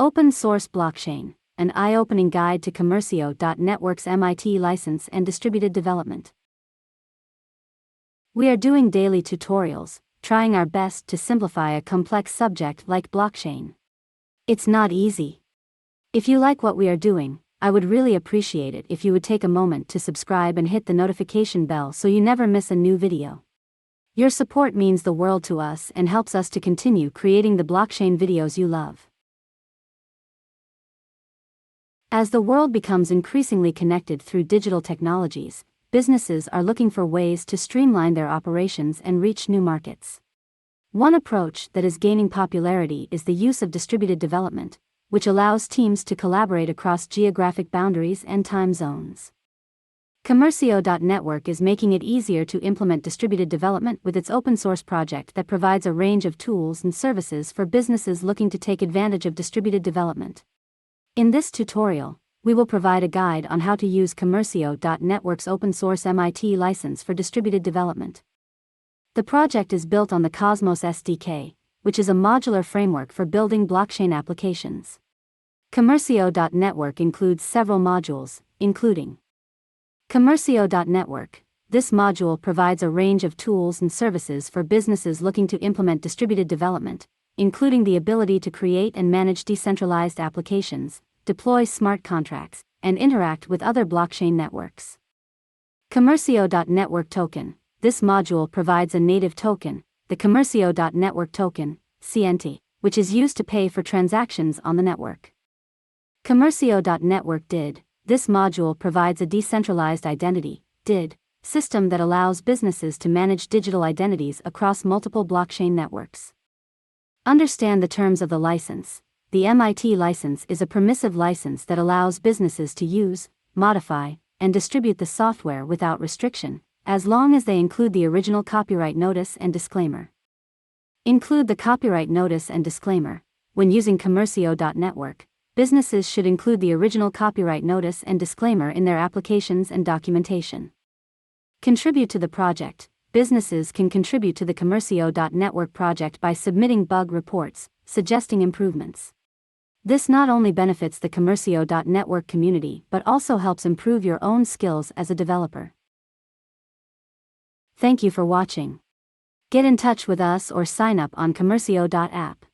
Open Source Blockchain, an eye-opening guide to Commercio.network's MIT license and distributed development. We are doing daily tutorials, trying our best to simplify a complex subject like blockchain. It's not easy. If you like what we are doing, I would really appreciate it if you would take a moment to subscribe and hit the notification bell so you never miss a new video. Your support means the world to us and helps us to continue creating the blockchain videos you love. As the world becomes increasingly connected through digital technologies, businesses are looking for ways to streamline their operations and reach new markets. One approach that is gaining popularity is the use of distributed development, which allows teams to collaborate across geographic boundaries and time zones. Commercio.network is making it easier to implement distributed development with its open source project that provides a range of tools and services for businesses looking to take advantage of distributed development. In this tutorial, we will provide a guide on how to use Commercio.network's open source MIT license for distributed development. The project is built on the Cosmos SDK, which is a modular framework for building blockchain applications. Commercio.network includes several modules, including Commercio.network. This module provides a range of tools and services for businesses looking to implement distributed development, including the ability to create and manage decentralized applications, deploy smart contracts, and interact with other blockchain networks. Commercio.network token. This module provides a native token, the Commercio.network token, CNT, which is used to pay for transactions on the network. Commercio.network DID. This module provides a decentralized identity, DID, system that allows businesses to manage digital identities across multiple blockchain networks. Understand the terms of the license. The MIT license is a permissive license that allows businesses to use, modify, and distribute the software without restriction, as long as they include the original copyright notice and disclaimer. Include the copyright notice and disclaimer. When using Commercio.network, businesses should include the original copyright notice and disclaimer in their applications and documentation. Contribute to the project. Businesses can contribute to the Commercio.network project by submitting bug reports, suggesting improvements. This not only benefits the Commercio.network community but also helps improve your own skills as a developer. Thank you for watching. Get in touch with us or sign up on Commercio.app.